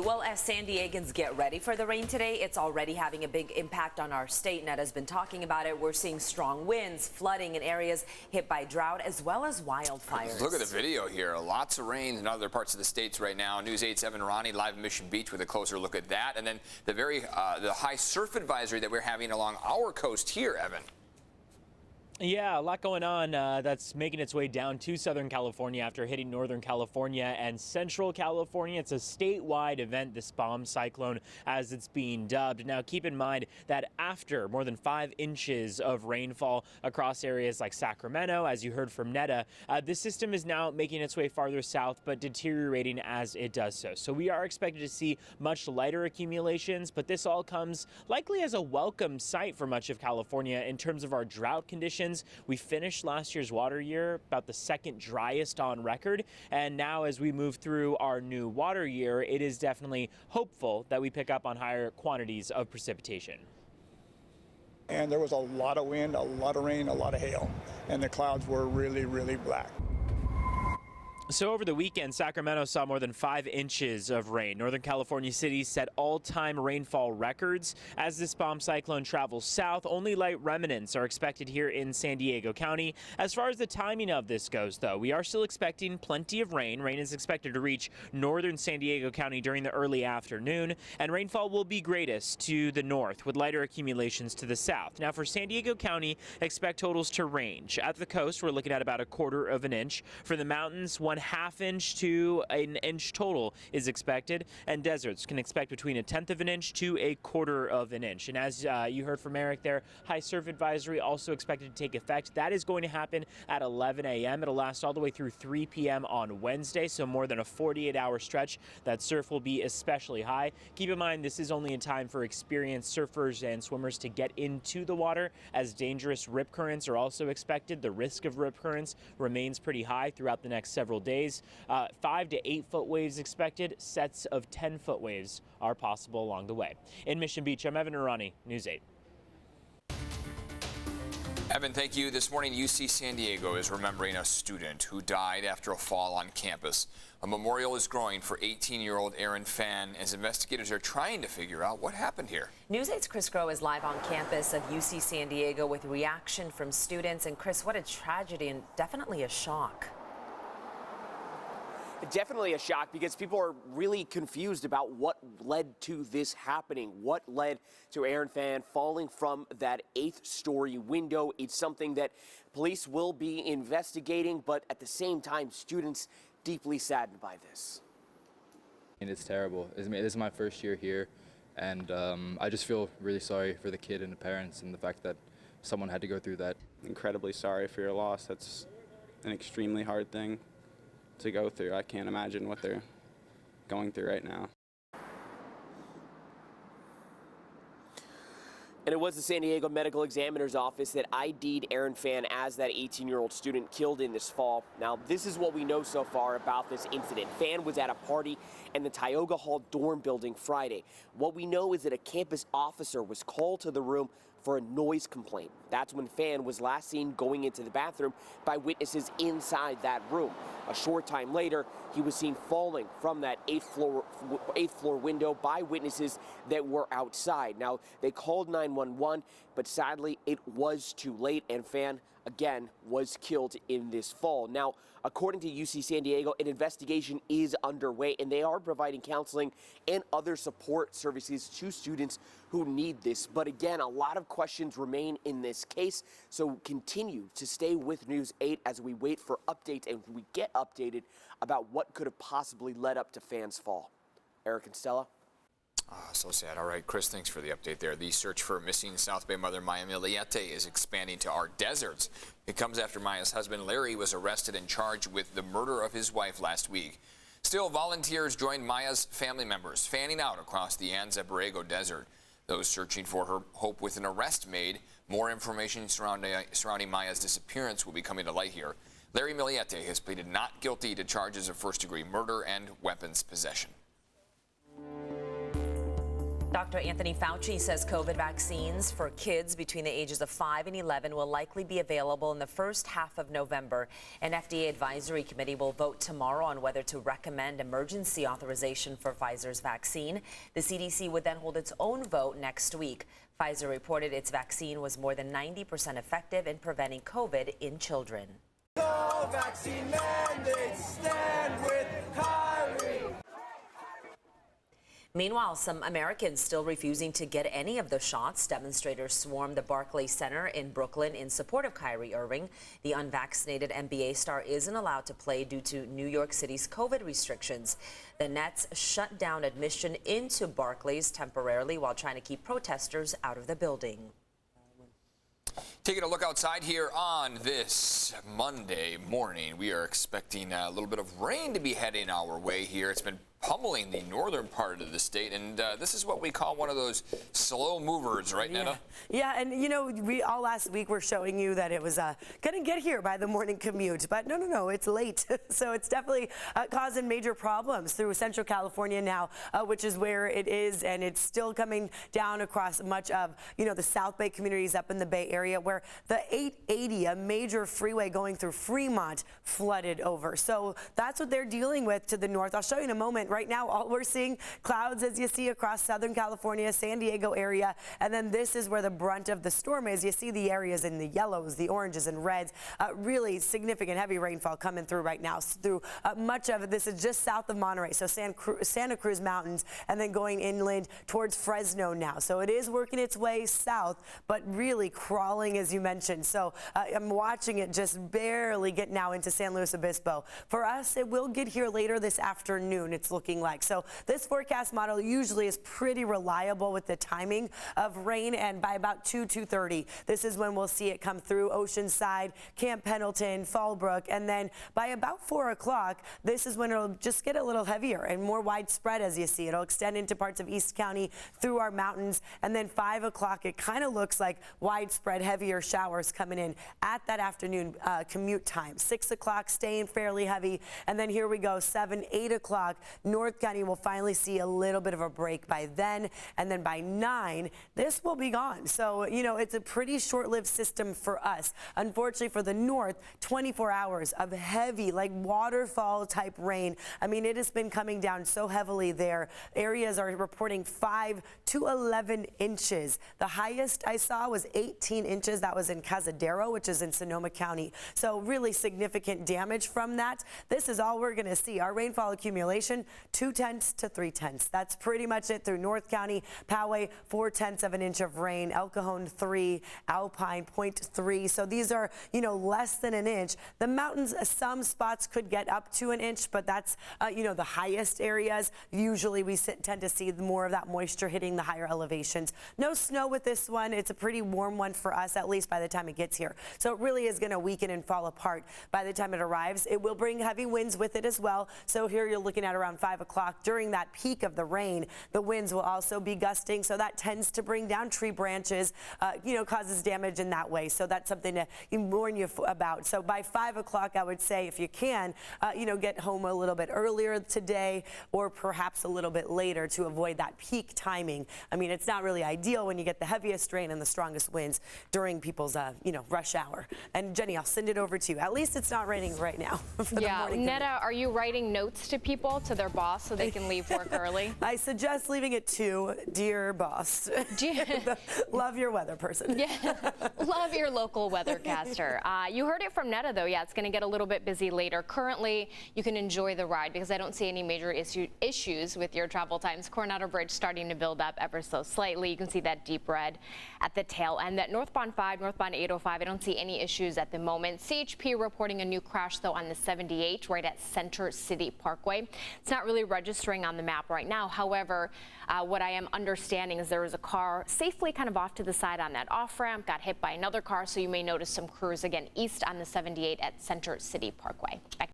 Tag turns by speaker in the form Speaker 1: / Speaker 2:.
Speaker 1: Well, as San Diegans get ready for the rain today, it's already having a big impact on our state. Ned has been talking about it. We're seeing strong winds, flooding in areas hit by drought, as well as wildfires.
Speaker 2: Look at the video here. Lots of rain in other parts of the states right now. News 8's Evan Ronnie live in Mission Beach with a closer look at that. And then the high surf advisory that we're having along our coast here, Evan.
Speaker 3: Yeah, a lot going on that's making its way down to Southern California after hitting Northern California and Central California. It's a statewide event, this bomb cyclone, as it's being dubbed. Now, keep in mind that after more than 5 inches of rainfall across areas like Sacramento, as you heard from Netta, this system is now making its way farther south, but deteriorating as it does so. So we are expected to see much lighter accumulations, but this all comes likely as a welcome sight for much of California in terms of our drought conditions. We finished last year's water year about the second driest on record, and now as we move through our new water year, it is definitely hopeful that we pick up on higher quantities of precipitation.
Speaker 4: And there was a lot of wind, a lot of rain, a lot of hail, and the clouds were really, really black.
Speaker 3: So over the weekend, Sacramento saw more than 5 inches of rain. Northern California cities set all-time rainfall records. As this bomb cyclone travels south, only light remnants are expected here in San Diego County. As far as the timing of this goes, though, we are still expecting plenty of rain. Rain is expected to reach northern San Diego County during the early afternoon, and rainfall will be greatest to the north with lighter accumulations to the south. Now, for San Diego County, expect totals to range. At the coast, we're looking at about 1/4 of an inch. For the mountains, 1/2 inch to an inch total is expected, and deserts can expect between 1/10 of an inch to 1/4 of an inch. And as you heard from Eric there, high surf advisory also expected to take effect. That is going to happen at 11 a.m. It'll last all the way through 3 p.m. on Wednesday, so more than a 48-hour stretch. That surf will be especially high. Keep in mind, this is only in time for experienced surfers and swimmers to get into the water, as dangerous rip currents are also expected. The risk of rip currents remains pretty high throughout the next several days. 5 to 8 foot waves expected. Sets of 10-foot waves are possible along the way. In Mission Beach, I'm Evan Arani, News 8.
Speaker 2: Evan, thank you. This morning, UC San Diego is remembering a student who died after a fall on campus. A memorial is growing for 18-year-old Aaron Fan as investigators are trying to figure out what happened here.
Speaker 1: News 8's Chris Groh is live on campus of UC San Diego with reaction from students. And Chris, what a tragedy and definitely a shock.
Speaker 5: Definitely a shock, because people are really confused about what led to this happening. What led to Aaron Fan falling from that 8th-story window? It's something that police will be investigating, but at the same time, students deeply saddened by this.
Speaker 6: And it's terrible. This is my first year here, and I just feel really sorry for the kid and the parents and the fact that someone had to go through that.
Speaker 7: Incredibly sorry for your loss. That's an extremely hard thing to go through. I can't imagine what they're going through right now.
Speaker 5: And it was the San Diego Medical Examiner's Office that ID'd Aaron Fan as that 18-year-old student killed in this fall. Now, this is what we know so far about this incident. Fan was at a party in the Tioga Hall dorm building Friday. What we know is that a campus officer was called to the room for a noise complaint. That's when Fan was last seen going into the bathroom by witnesses inside that room. A short time later, he was seen falling from that 8th floor window by witnesses that were outside. Now, they called 911, but sadly, it was too late, and Fan, again, was killed in this fall. Now, according to UC San Diego, an investigation is underway, and they are providing counseling and other support services to students who need this. But again, a lot of questions remain in this case, so continue to stay with News 8 as we wait for updates and we get updated about what could have possibly led up to Fan's fall. Eric and Stella.
Speaker 2: So sad. All right, Chris, thanks for the update there. The search for missing South Bay mother Maya Milieute is expanding to our deserts. It comes after Maya's husband Larry was arrested and charged with the murder of his wife last week. Still, volunteers joined Maya's family members fanning out across the Anza Borrego Desert. Those searching for her hope with an arrest made. More information surrounding Maya's disappearance will be coming to light here. Larry Milieute has pleaded not guilty to charges of first-degree murder and weapons possession.
Speaker 1: Dr. Anthony Fauci says COVID vaccines for kids between the ages of 5 and 11 will likely be available in the first half of November. An FDA advisory committee will vote tomorrow on whether to recommend emergency authorization for Pfizer's vaccine. The CDC would then hold its own vote next week. Pfizer reported its vaccine was more than 90% effective in preventing COVID in children.
Speaker 8: No vaccine mandates, stand with Kyrie.
Speaker 1: Meanwhile, some Americans still refusing to get any of the shots. Demonstrators swarmed the Barclays Center in Brooklyn in support of Kyrie Irving. The unvaccinated NBA star isn't allowed to play due to New York City's COVID restrictions. The Nets shut down admission into Barclays temporarily while trying to keep protesters out of the building.
Speaker 2: Taking a look outside here on this Monday morning, we are expecting a little bit of rain to be heading our way here. It's been pummeling the northern part of the state, and this is what we call one of those slow movers, right, Netta?
Speaker 9: Yeah, and you know, we all last week were showing you that it was going to get here by the morning commute, but no, it's late. So it's definitely causing major problems through Central California now, which is where it is, and it's still coming down across much of, you know, the South Bay communities up in the Bay Area, where the 880, a major freeway going through Fremont, flooded over. So that's what they're dealing with to the north. I'll show you in a moment. Right now, all we're seeing clouds, as you see, across Southern California, San Diego area, and then this is where the brunt of the storm is. You see the areas in the yellows, the oranges and reds, really significant heavy rainfall coming through right now. Through much of it, this is just south of Monterey, so Santa Cruz Mountains, and then going inland towards Fresno now. So it is working its way south, but really crawling, as you mentioned. So I'm watching it just barely get now into San Luis Obispo. For us, it will get here later this afternoon, it's looking like. So this forecast model usually is pretty reliable with the timing of rain, and by about 2:30, this is when we'll see it come through Oceanside, Camp Pendleton, Fallbrook, and then by about 4 o'clock, this is when it'll just get a little heavier and more widespread. As you see, it'll extend into parts of East County through our mountains, and then 5 o'clock, it kind of looks like widespread heavier showers coming in at that afternoon commute time. 6 o'clock staying fairly heavy, and then here we go, 7, 8 o'clock. North County will finally see a little bit of a break by then, and then by 9, this will be gone. So, you know, it's a pretty short-lived system for us. Unfortunately for the north, 24 hours of heavy, like waterfall type rain. I mean, it has been coming down so heavily there. Areas are reporting 5 to 11 inches. The highest I saw was 18 inches. That was in Cazadero, which is in Sonoma County. So really significant damage from that. This is all we're going to see. Our rainfall accumulation, 0.2 to 0.3. That's pretty much it through North County. Poway, 0.4 of an inch of rain. El Cajon, 3. Alpine, 0.3. So these are, you know, less than an inch. The mountains, some spots could get up to an inch, but that's, you know, the highest areas. Usually we tend to see more of that moisture hitting the higher elevations. No snow with this one. It's a pretty warm one for us, at least by the time it gets here. So it really is going to weaken and fall apart by the time it arrives. It will bring heavy winds with it as well. So here you're looking at around 5 o'clock. During that peak of the rain, the winds will also be gusting. So that tends to bring down tree branches, you know, causes damage in that way. So that's something to warn you about. So by 5 o'clock, I would say if you can, you know, get home a little bit earlier today, or perhaps a little bit later to avoid that peak timing. I mean, it's not really ideal when you get the heaviest rain and the strongest winds during people's, you know, rush hour. And Jenny, I'll send it over to you. At least it's not raining right now.
Speaker 10: Yeah, Netta, are you writing notes to people, to their boss, so they can leave work early?
Speaker 9: I suggest leaving it to dear boss. Love your weather person.
Speaker 10: Yeah, love your local weathercaster. You heard it from Netta, though. Yeah, it's going to get a little bit busy later. Currently, you can enjoy the ride because I don't see any major issues with your travel times. Coronado Bridge starting to build up ever so slightly. You can see that deep red at the tail end. That northbound 5, northbound 805, I don't see any issues at the moment. CHP reporting a new crash, though, on the 78 right at Center City Parkway. It's not really registering on the map right now. However, what I am understanding is there was a car safely kind of off to the side on that off-ramp, got hit by another car, so you may notice some crews again east on the 78 at Center City Parkway. Back